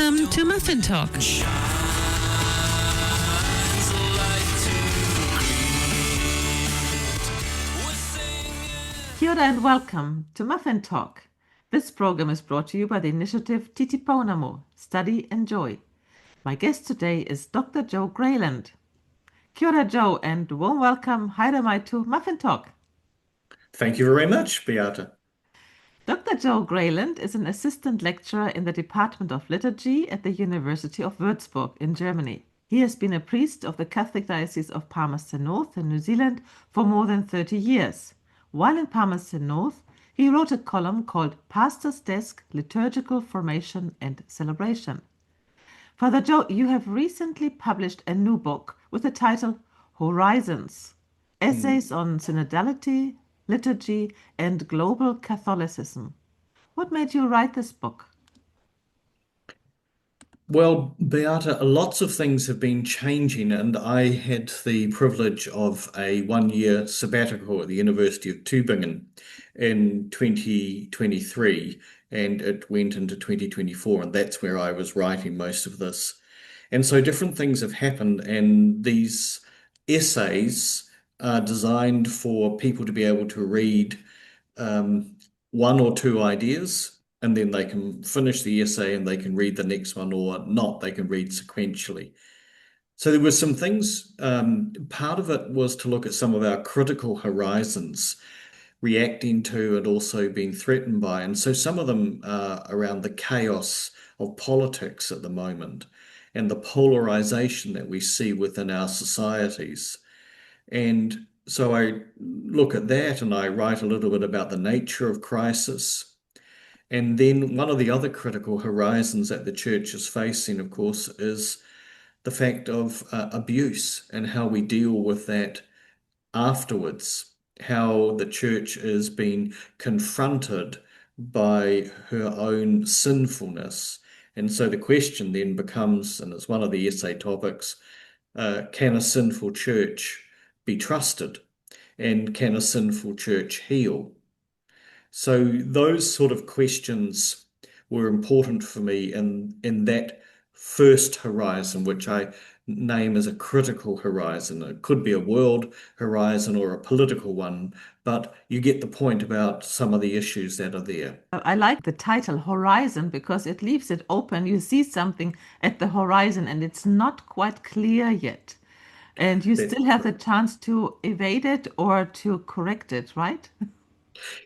Welcome to Muffin Talk. Kia ora and welcome to Muffin Talk. This program is brought to you by the initiative Titipounamu, Study and Joy. My guest today is Dr. Joe Grayland. Kia ora, Joe, and warm welcome, haere mai to Muffin Talk. Thank you very much, Beata. Dr. Joe Grayland is an assistant lecturer in the Department of Liturgy at the University of Würzburg in Germany. He has been a priest of the Catholic Diocese of Palmerston North in New Zealand for more than 30 years. While in Palmerston North, he wrote a column called Pastor's Desk, Liturgical Formation and Celebration. Father Joe, you have recently published a new book with the title Horizons, Essays on Synodality, Liturgy, and Global Catholicism. What made you write this book? Well, Beata, lots of things have been changing, and I had the privilege of a one-year sabbatical at the University of Tübingen in 2023, and it went into 2024, and that's where I was writing most of this. And so different things have happened, and these essays are designed for people to be able to read one or two ideas, and then they can finish the essay and they can read the next one, or not, they can read sequentially. So there were some things, part of it was to look at some of our critical horizons, reacting to and also being threatened by. And so some of them are around the chaos of politics at the moment and the polarization that we see within our societies. And so I look at that and I write a little bit about the nature of crisis. And then one of the other critical horizons that the church is facing, of course, is the fact of abuse and how we deal with that afterwards, how the church is being confronted by her own sinfulness. And so the question then becomes, and it's one of the essay topics, can a sinful church be trusted? And can a sinful church heal? So those sort of questions were important for me in that first horizon, which I name as a critical horizon. It could be a world horizon or a political one, but you get the point about some of the issues that are there. I like the title Horizon because it leaves it open. You see something at the horizon and it's not quite clear yet. And you That's still have the correct. chance to evade it or to correct it, right?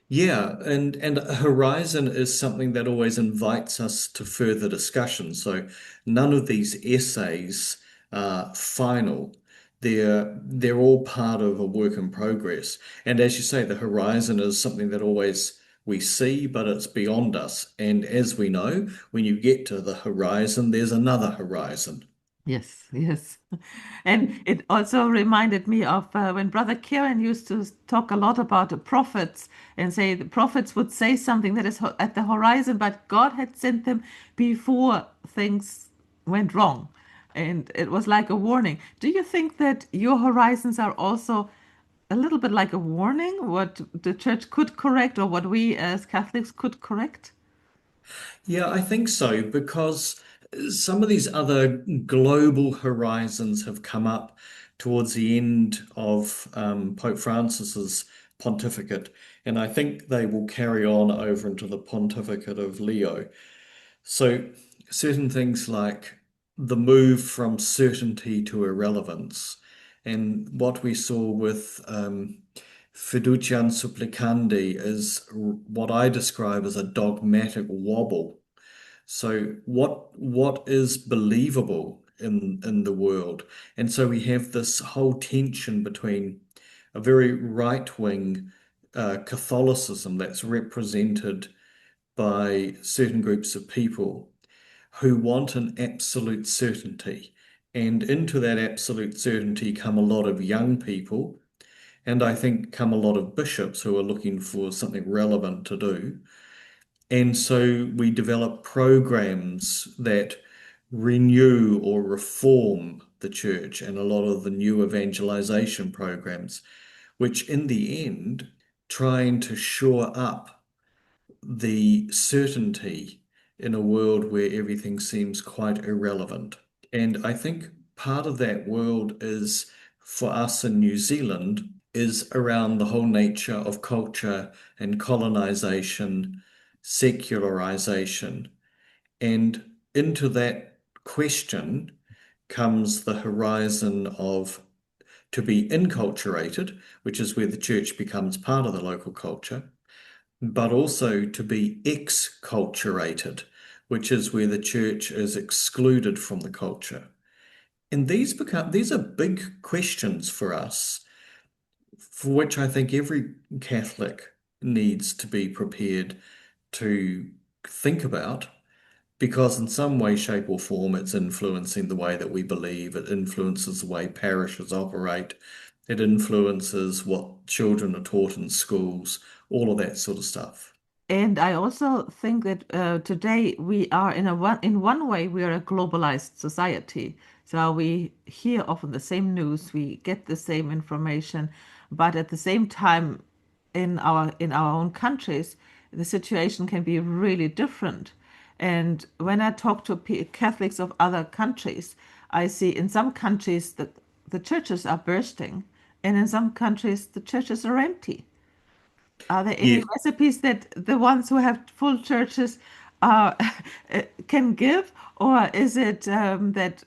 Yeah, and a horizon is something that always invites us to further discussion. So none of these essays are final. They're all part of a work in progress. And as you say, the horizon is something that always we see, but it's beyond us. And as we know, when you get to the horizon, there's another horizon. Yes, yes. And it also reminded me of when Brother Kieran used to talk a lot about the prophets and say the prophets would say something that is at the horizon, but God had sent them before things went wrong. And it was like a warning. Do you think that your horizons are also a little bit like a warning, what the church could correct or what we as Catholics could correct? Yeah, I think so, because some of these other global horizons have come up towards the end of Pope Francis's pontificate, and I think they will carry on over into the pontificate of Leo. So, certain things like the move from certainty to irrelevance, and what we saw with fiduciam supplicandi is what I describe as a dogmatic wobble. So what is believable in the world? And so we have this whole tension between a very right-wing Catholicism that's represented by certain groups of people who want an absolute certainty. And into that absolute certainty come a lot of young people, and I think come a lot of bishops who are looking for something relevant to do. And so we develop programs that renew or reform the church and a lot of the new evangelization programs, which in the end, trying to shore up the certainty in a world where everything seems quite irrelevant. And I think part of that world is for us in New Zealand is around the whole nature of culture and colonization, secularization. And into that question comes the horizon of to be inculturated, which is where the church becomes part of the local culture, but also to be exculturated, which is where the church is excluded from the culture. And these are big questions for us, for which I think every Catholic needs to be prepared to think about, because in some way, shape, or form, it's influencing the way that we believe, it influences the way parishes operate, it influences what children are taught in schools, all of that sort of stuff. And I also think that today we are in one way we are a globalized society. So we hear often the same news, we get the same information, but at the same time, in our own countries, the situation can be really different. And when I talk to Catholics of other countries, I see in some countries that the churches are bursting, and in some countries the churches are empty. Are there any Yeah, recipes that the ones who have full churches can give, or is it that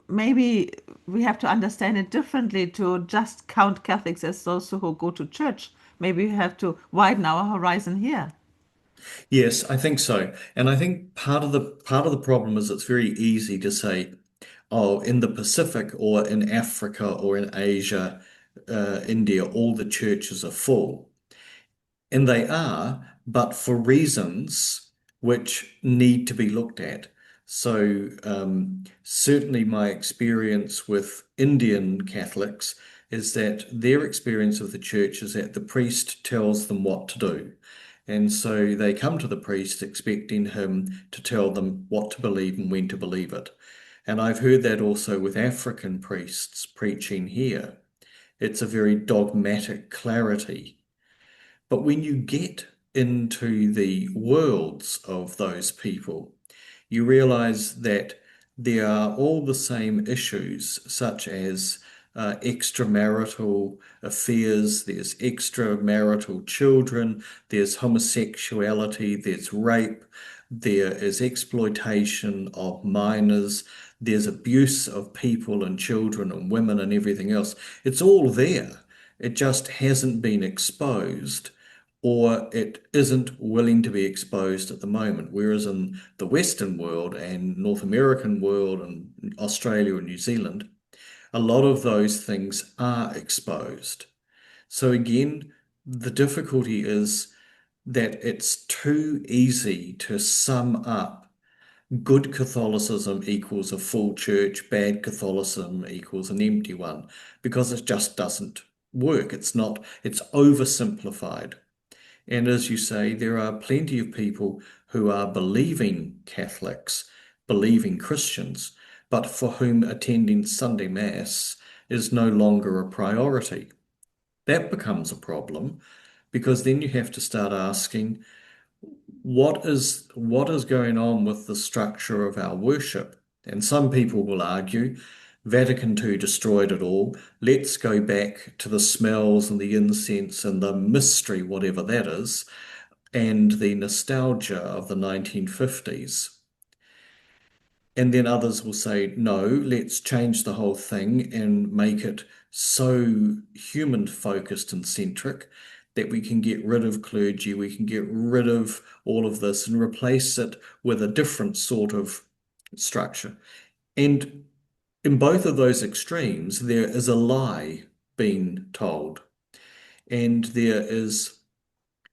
maybe we have to understand it differently to just count Catholics as those who go to church? Maybe we have to widen our horizon here. yes, I think so. And I think part of the problem is it's very easy to say, oh, in the Pacific or in Africa or in Asia, India, all the churches are full. And they are, but for reasons which need to be looked at. So, certainly, my experience with Indian Catholics is that their experience of the church is that the priest tells them what to do. And so they come to the priest expecting him to tell them what to believe and when to believe it. And I've heard that also with African priests preaching here. It's a very dogmatic clarity, but when you get into the worlds of those people, you realize that there are all the same issues, such as extramarital affairs, there's extramarital children, there's homosexuality, there's rape, there is exploitation of minors, there's abuse of people and children and women and everything else. It's all there. It just hasn't been exposed, or it isn't willing to be exposed at the moment. Whereas in the Western world and North American world and Australia and New Zealand, a lot of those things are exposed. So again, the difficulty is that it's too easy to sum up good Catholicism equals a full church, bad Catholicism equals an empty one, because it just doesn't work. It's oversimplified. And as you say, there are plenty of people who are believing Catholics, believing Christians, but for whom attending Sunday Mass is no longer a priority. That becomes a problem, because then you have to start asking, what is going on with the structure of our worship? And some people will argue Vatican II destroyed it all. Let's go back to the smells and the incense and the mystery, whatever that is, and the nostalgia of the 1950s. And then others will say, no, let's change the whole thing and make it so human focused and centric that we can get rid of clergy, we can get rid of all of this and replace it with a different sort of structure. And in both of those extremes, there is a lie being told, and there is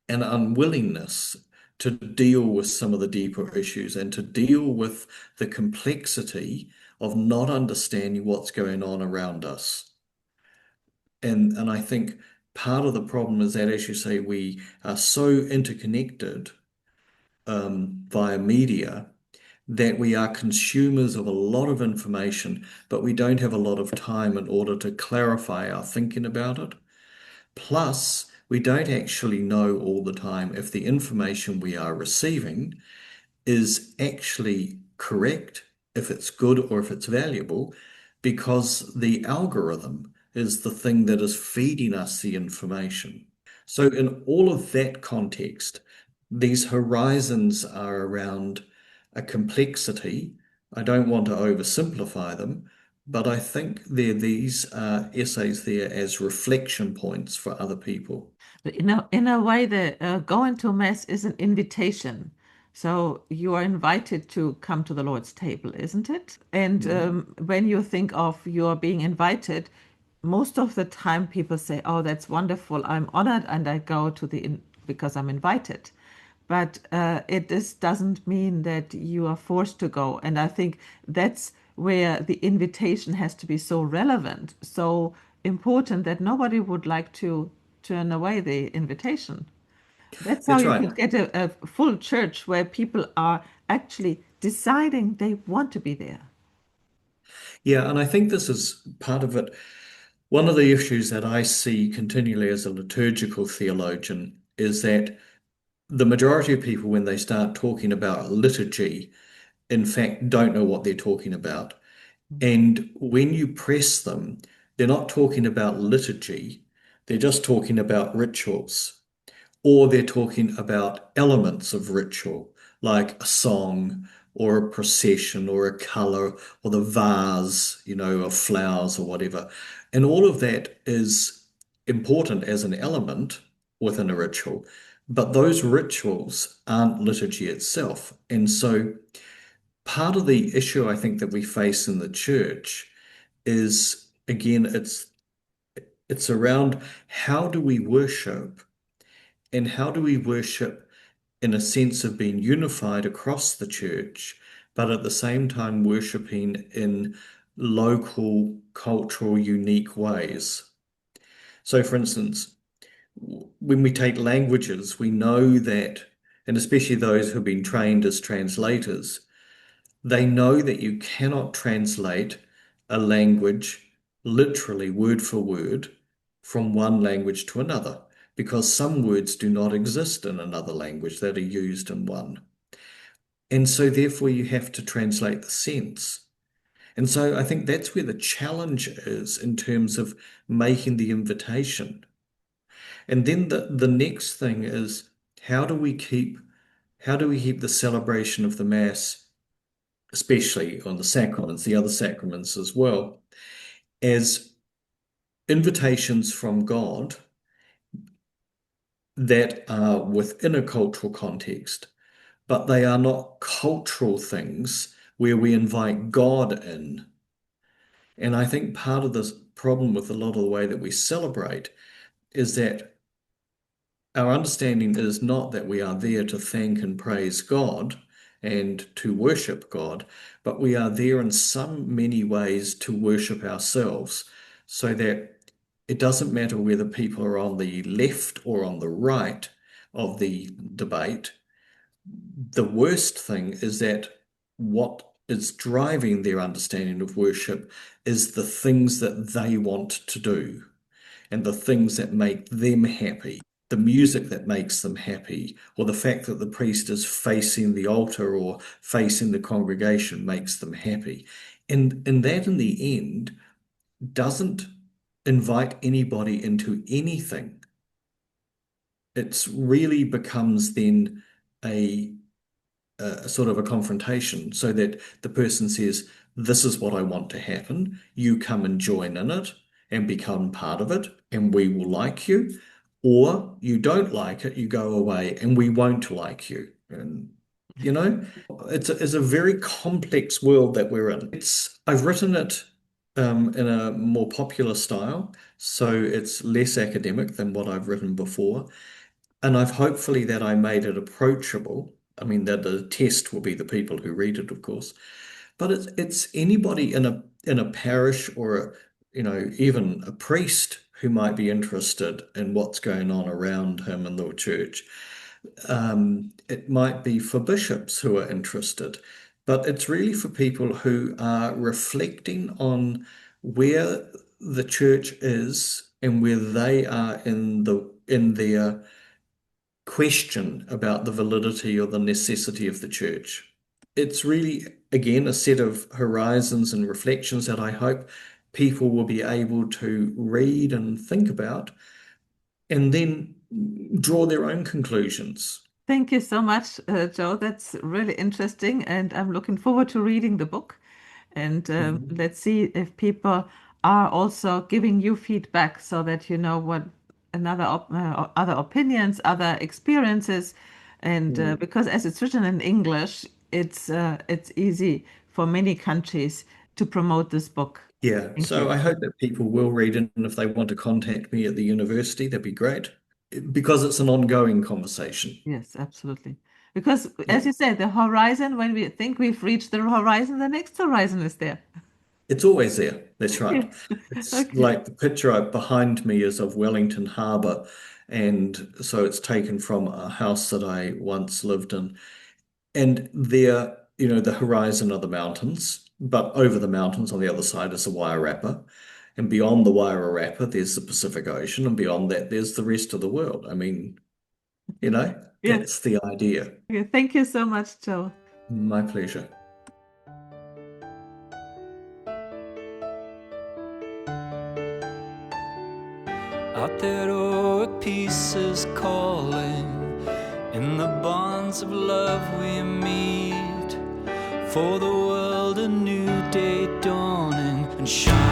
an unwillingness to deal with some of the deeper issues and to deal with the complexity of not understanding what's going on around us. And I think part of the problem is that, as you say, we are so interconnected via media that we are consumers of a lot of information, but we don't have a lot of time in order to clarify our thinking about it. Plus, we don't actually know all the time if the information we are receiving is actually correct, if it's good or if it's valuable, because the algorithm is the thing that is feeding us the information. So, in all of that context, these horizons are around a complexity. I don't want to oversimplify them, but I think these essays there as reflection points for other people. But in a way, the going to Mass is an invitation. So you are invited to come to the Lord's table, isn't it? And Yeah, when you think of you're being invited, most of the time people say, "Oh, that's wonderful. I'm honored, and I go to because I'm invited." But it just doesn't mean that you are forced to go. And I think that's where the invitation has to be so relevant, so important that nobody would like to turn away the invitation. That's how that's you right. could get a full church where people are actually deciding they want to be there. Yeah, and I think this is part of it. One of the issues that I see continually as a liturgical theologian is that the majority of people, when they start talking about liturgy, in fact, don't know what they're talking about. And when you press them, they're not talking about liturgy, they're just talking about rituals, or they're talking about elements of ritual, like a song or a procession or a color or the vase, of flowers or whatever. And all of that is important as an element within a ritual, but those rituals aren't liturgy itself. And so part of the issue I think that we face in the church is, again, it's around how do we worship, and how do we worship in a sense of being unified across the church, but at the same time worshiping in local, cultural, unique ways. So, for instance, when we take languages, we know that, and especially those who've been trained as translators, they know that you cannot translate a language literally word for word from one language to another because some words do not exist in another language that are used in one. And so, therefore, you have to translate the sense. And so, I think that's where the challenge is in terms of making the invitation. And then the next thing is how do we keep the celebration of the Mass, especially on the sacraments, the other sacraments as well, as invitations from God that are within a cultural context, but they are not cultural things where we invite God in. And I think part of this problem with a lot of the way that we celebrate is that our understanding is not that we are there to thank and praise God and to worship God, but we are there in some many ways to worship ourselves so that it doesn't matter whether people are on the left or on the right of the debate. The worst thing is that what is driving their understanding of worship is the things that they want to do and the things that make them happy, the music that makes them happy, or the fact that the priest is facing the altar or facing the congregation makes them happy. And that in the end doesn't invite anybody into anything. It's really becomes then a a sort of a confrontation so that the person says, this is what I want to happen. You come and join in it and become part of it, and we will like you. Or you don't like it, you go away and we won't like you. And, you know, it's a very complex world that we're in. I've written it in a more popular style, so it's less academic than what I've written before. And I've hopefully that I made it approachable. I mean, that the test will be the people who read it, of course. But it's anybody in a parish or even a priest who might be interested in what's going on around him in the church. It might be for bishops who are interested, but it's really for people who are reflecting on where the church is and where they are in their question about the validity or the necessity of the church. It's really, again, a set of horizons and reflections that I hope people will be able to read and think about and then draw their own conclusions. Thank you so much, Joe. That's really interesting, and I'm looking forward to reading the book. And Mhm. let's see if people are also giving you feedback so that you know what other opinions, other experiences, and Mm. because as it's written in English, it's easy for many countries to promote this book. Yeah, Thank so you. I hope that people will read it, and if they want to contact me at the university, that'd be great because it's an ongoing conversation. Yes, absolutely. Because as Yeah, you said, the horizon, when we think we've reached the horizon, the next horizon is there. it's always there. That's right. Yes. It's Okay. like the picture behind me is of Wellington Harbour, and so it's taken from a house that I once lived in. And there, the horizon are the mountains, but over the mountains on the other side is the Wairarapa. And beyond the Wairarapa, there's the Pacific Ocean. And beyond that, there's the rest of the world. I mean, Yes. that's the idea. Okay. Thank you so much, Joe. My pleasure. Out there, heroic peace is calling. In the bonds of love we meet. For the world, a new day dawning and shining.